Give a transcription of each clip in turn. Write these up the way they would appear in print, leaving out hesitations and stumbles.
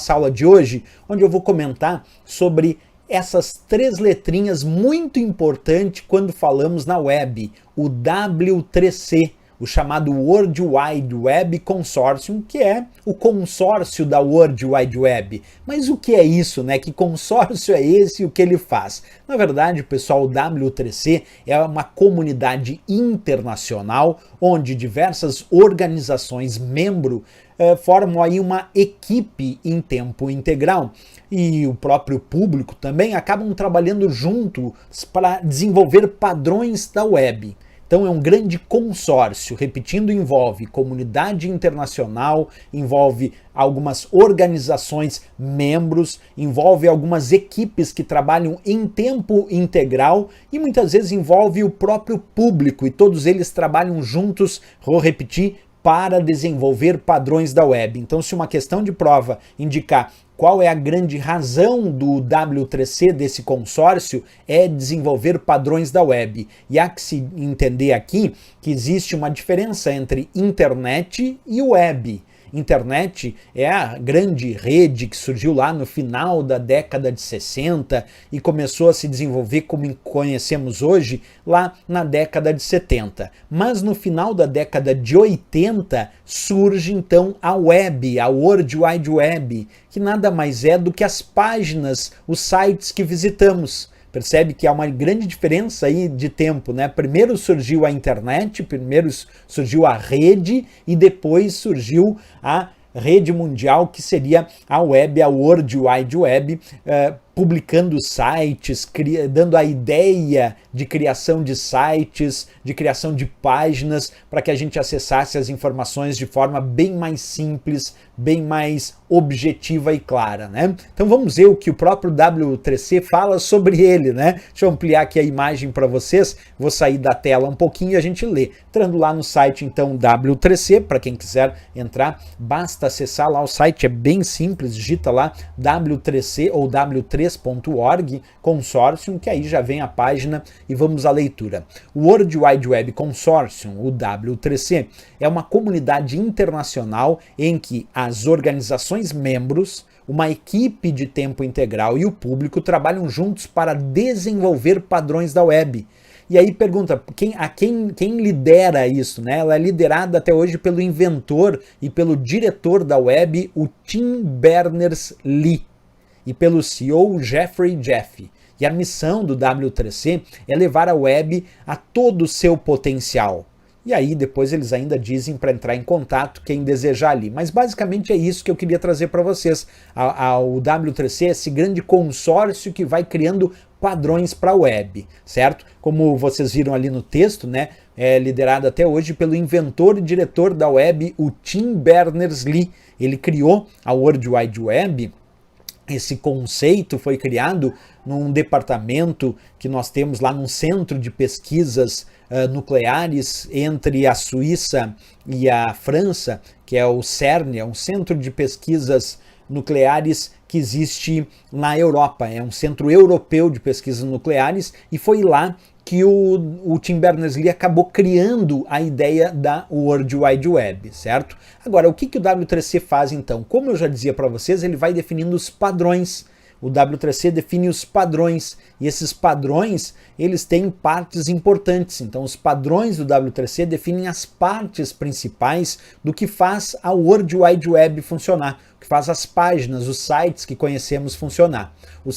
nossa aula de hoje, onde eu vou comentar sobre essas 3 letrinhas muito importantes quando falamos na web, o W3C, o chamado World Wide Web Consortium, que é o consórcio da World Wide Web. Mas o que é isso, né? Que consórcio é esse e o que ele faz? Na verdade, pessoal, o W3C é uma comunidade internacional onde diversas organizações formam aí uma equipe em tempo integral. E o próprio público também acabam trabalhando juntos para desenvolver padrões da web. Então é um grande consórcio, repetindo, envolve comunidade internacional, envolve algumas organizações membros, envolve algumas equipes que trabalham em tempo integral e muitas vezes envolve o próprio público e todos eles trabalham juntos, vou repetir, para desenvolver padrões da web. Então, se uma questão de prova indicar qual é a grande razão do W3C, desse consórcio, é desenvolver padrões da web. E há que se entender aqui que existe uma diferença entre internet e web. Internet é a grande rede que surgiu lá no final da década de 60 e começou a se desenvolver como conhecemos hoje lá na década de 70. Mas no final da década de 80 surge então a web, a World Wide Web, que nada mais é do que as páginas, os sites que visitamos. Percebe que há uma grande diferença aí de tempo, né? Primeiro surgiu a internet, primeiro surgiu a rede e depois surgiu a rede mundial, que seria a web, a World Wide Web, publicando sites, dando a ideia de criação de sites, de criação de páginas, para que a gente acessasse as informações de forma bem mais simples, bem mais objetiva e clara, né? Então vamos ver o que o próprio W3C fala sobre ele, né? Deixa eu ampliar aqui a imagem para vocês, vou sair da tela um pouquinho e a gente lê. Entrando lá no site, então, W3C, para quem quiser entrar, basta acessar lá o site, é bem simples, digita lá W3C ou W3.org, consórcio, que aí já vem a página e vamos à leitura. O World Wide Web Consortium, o W3C, é uma comunidade internacional em que as organizações membros, uma equipe de tempo integral e o público trabalham juntos para desenvolver padrões da web. E aí pergunta, quem lidera isso, né? Ela é liderada até hoje pelo inventor e pelo diretor da web, o Tim Berners-Lee, e pelo CEO Jeffrey Jaffe. E a missão do W3C é levar a web a todo o seu potencial. E aí depois eles ainda dizem para entrar em contato quem desejar ali. Mas basicamente é isso que eu queria trazer para vocês. O W3C é esse grande consórcio que vai criando padrões para a web, certo? Como vocês viram ali no texto, né? É liderado até hoje pelo inventor e diretor da web, o Tim Berners-Lee. Ele criou a World Wide Web. Esse conceito foi criado num departamento que nós temos lá num centro de pesquisas nucleares entre a Suíça e a França, que é o CERN, é um centro de pesquisas nucleares que existe na Europa, é um centro europeu de pesquisas nucleares, e foi lá que o Tim Berners-Lee acabou criando a ideia da World Wide Web, certo? Agora, o que o W3C faz então? Como eu já dizia para vocês, ele vai definindo os padrões. O W3C define os padrões, e esses padrões, eles têm partes importantes. Então, os padrões do W3C definem as partes principais do que faz a World Wide Web funcionar, o que faz as páginas, os sites que conhecemos funcionar.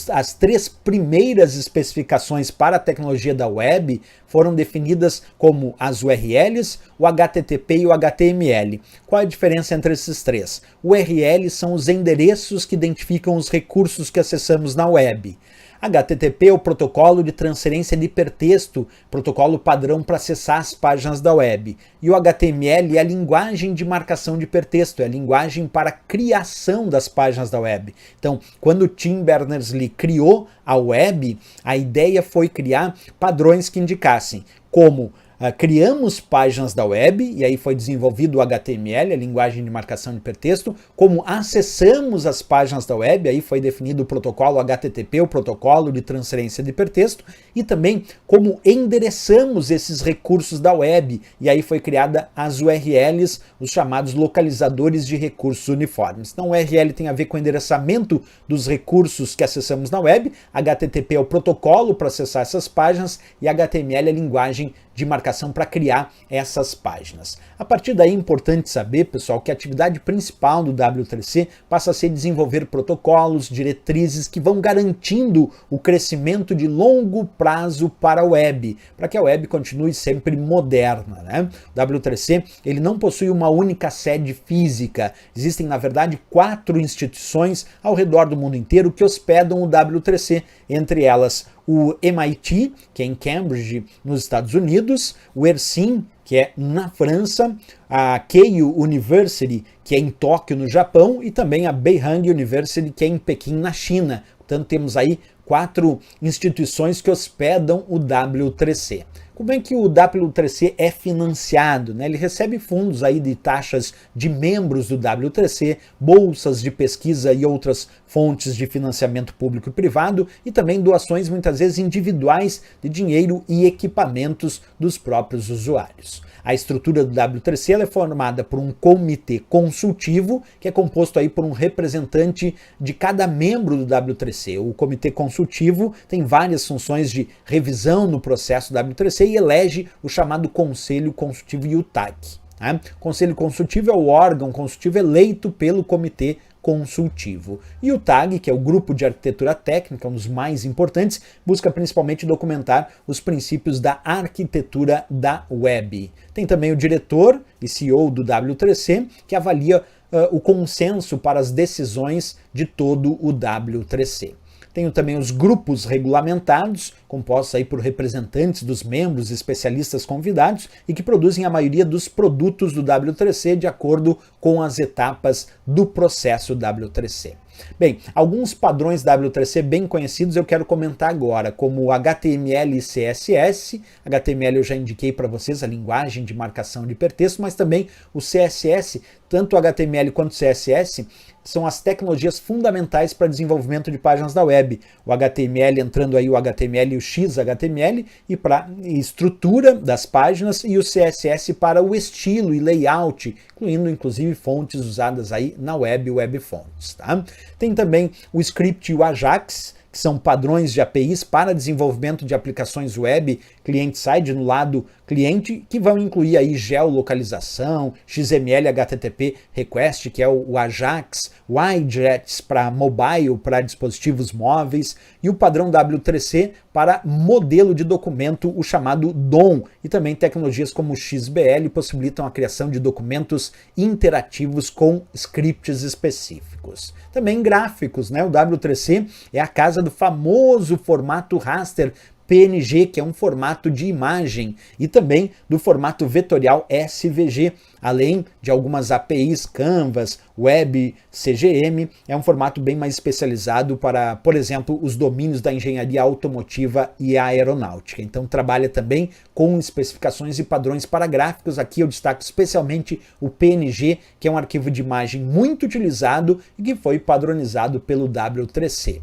As 3 primeiras especificações para a tecnologia da web foram definidas como as URLs, o HTTP e o HTML. Qual é a diferença entre esses 3? URL são os endereços que identificam os recursos que acessamos na web. HTTP é o protocolo de transferência de hipertexto, protocolo padrão para acessar as páginas da web. E o HTML é a linguagem de marcação de hipertexto, é a linguagem para a criação das páginas da web. Então, quando Tim Berners-Lee criou a web, a ideia foi criar padrões que indicassem como criamos páginas da web, e aí foi desenvolvido o HTML, a linguagem de marcação de hipertexto, como acessamos as páginas da web, aí foi definido o protocolo HTTP, o protocolo de transferência de hipertexto, e também como endereçamos esses recursos da web, e aí foi criada as URLs, os chamados localizadores de recursos uniformes. Então o URL tem a ver com o endereçamento dos recursos que acessamos na web, HTTP é o protocolo para acessar essas páginas, e HTML é a linguagem de marcação para criar essas páginas. A partir daí é importante saber, pessoal, que a atividade principal do W3C passa a ser desenvolver protocolos, diretrizes que vão garantindo o crescimento de longo prazo para a web, para que a web continue sempre moderna, né? O W3C, ele não possui uma única sede física. Existem, na verdade, 4 instituições ao redor do mundo inteiro que hospedam o W3C, entre elas o MIT, que é em Cambridge, nos Estados Unidos, o ERSIM, que é na França, a Keio University, que é em Tóquio, no Japão, e também a Beihang University, que é em Pequim, na China. Portanto, temos aí 4 instituições que hospedam o W3C. Como é que o W3C é financiado, né? Ele recebe fundos aí de taxas de membros do W3C, bolsas de pesquisa e outras fontes de financiamento público e privado, e também doações muitas vezes individuais de dinheiro e equipamentos dos próprios usuários. A estrutura do W3C ela é formada por um comitê consultivo, que é composto aí por um representante de cada membro do W3C. O comitê consultivo tem várias funções de revisão no processo do W3C e elege o chamado Conselho Consultivo e o TAG. Né? O Conselho Consultivo é o órgão consultivo eleito pelo comitê consultivo. E o TAG, que é o Grupo de Arquitetura Técnica, um dos mais importantes, busca principalmente documentar os princípios da arquitetura da web. Tem também o diretor e CEO do W3C, que avalia o consenso para as decisões de todo o W3C. Tenho também os grupos regulamentados, compostos aí por representantes dos membros e especialistas convidados e que produzem a maioria dos produtos do W3C de acordo com as etapas do processo W3C. Bem, alguns padrões W3C bem conhecidos eu quero comentar agora, como o HTML e CSS. HTML eu já indiquei para vocês, a linguagem de marcação de hipertexto, mas também o CSS, tanto o HTML quanto o CSS, são as tecnologias fundamentais para desenvolvimento de páginas da web. O HTML entrando aí o HTML e o XHTML e para estrutura das páginas, e o CSS para o estilo e layout, incluindo inclusive fontes usadas aí na web, web fonts, tá? Tem também o script e o Ajax, que são padrões de APIs para desenvolvimento de aplicações web client-side no lado cliente, que vão incluir aí geolocalização, XML, HTTP request, que é o Ajax, widgets para mobile, para dispositivos móveis, e o padrão W3C para modelo de documento, o chamado DOM, e também tecnologias como o XBL possibilitam a criação de documentos interativos com scripts específicos. Também gráficos, né? O W3C é a casa do famoso formato raster PNG, que é um formato de imagem, e também do formato vetorial SVG, além de algumas APIs, Canvas, Web, CGM, é um formato bem mais especializado para, por exemplo, os domínios da engenharia automotiva e aeronáutica. Então trabalha também com especificações e padrões para gráficos. Aqui eu destaco especialmente o PNG, que é um arquivo de imagem muito utilizado e que foi padronizado pelo W3C.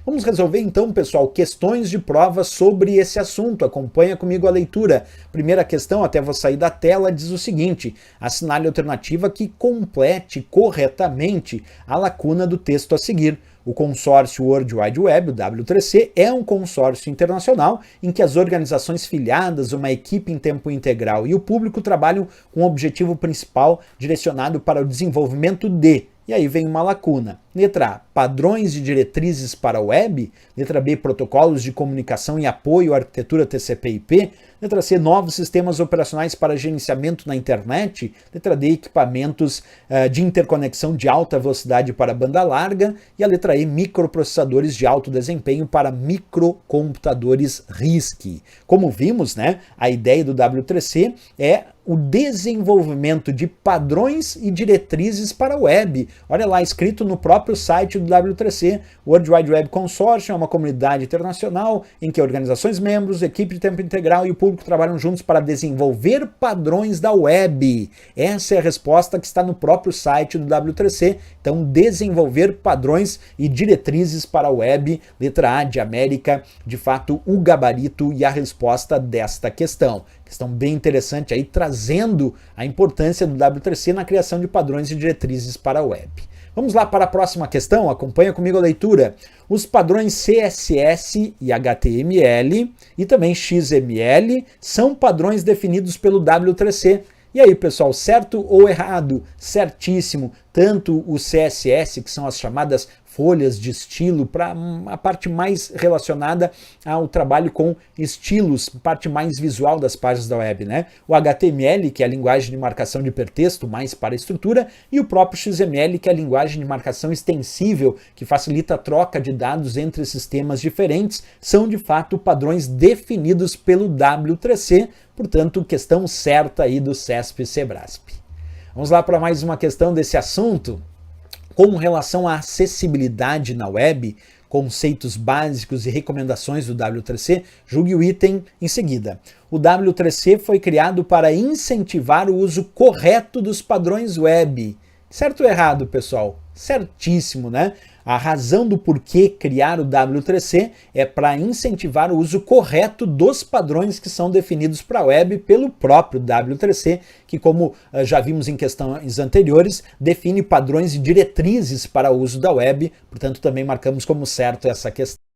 Vamos resolver então, pessoal, questões de prova sobre esse assunto. Acompanha comigo a leitura. Primeira questão, até vou sair da tela, diz o seguinte: assinale a alternativa que complete corretamente a lacuna do texto a seguir. O consórcio World Wide Web, o W3C, é um consórcio internacional em que as organizações filiadas, uma equipe em tempo integral e o público trabalham com o objetivo principal direcionado para o desenvolvimento de... E aí vem uma lacuna. Letra A, padrões de diretrizes para a web. Letra B, protocolos de comunicação e apoio à arquitetura TCP/IP. Letra C, novos sistemas operacionais para gerenciamento na internet. Letra D, equipamentos de interconexão de alta velocidade para banda larga. E a letra E, microprocessadores de alto desempenho para microcomputadores RISC. Como vimos, né, a ideia do W3C é o desenvolvimento de padrões e diretrizes para a web. Olha lá, escrito no próprio site do W3C. O World Wide Web Consortium é uma comunidade internacional em que organizações membros, equipe de tempo integral e o público trabalham juntos para desenvolver padrões da web. Essa é a resposta que está no próprio site do W3C. Então, desenvolver padrões e diretrizes para a web, letra A de América, de fato, o gabarito e a resposta desta questão. Questão bem interessante aí, trazendo a importância do W3C na criação de padrões e diretrizes para a web. Vamos lá para a próxima questão, acompanha comigo a leitura. Os padrões CSS e HTML e também XML são padrões definidos pelo W3C. E aí, pessoal, certo ou errado? Certíssimo. Tanto o CSS, que são as chamadas folhas de estilo, para a parte mais relacionada ao trabalho com estilos, parte mais visual das páginas da web, né? O HTML, que é a linguagem de marcação de hipertexto, mais para a estrutura, e o próprio XML, que é a linguagem de marcação extensível, que facilita a troca de dados entre sistemas diferentes, são de fato padrões definidos pelo W3C, portanto, questão certa aí do CESP-CEBRASP. Vamos lá para mais uma questão desse assunto. Com relação à acessibilidade na web, conceitos básicos e recomendações do W3C, julgue o item em seguida. O W3C foi criado para incentivar o uso correto dos padrões web. Certo ou errado, pessoal? Certíssimo, né? A razão do porquê criar o W3C é para incentivar o uso correto dos padrões que são definidos para a web pelo próprio W3C, que, como já vimos em questões anteriores, define padrões e diretrizes para o uso da web, portanto também marcamos como certo essa questão.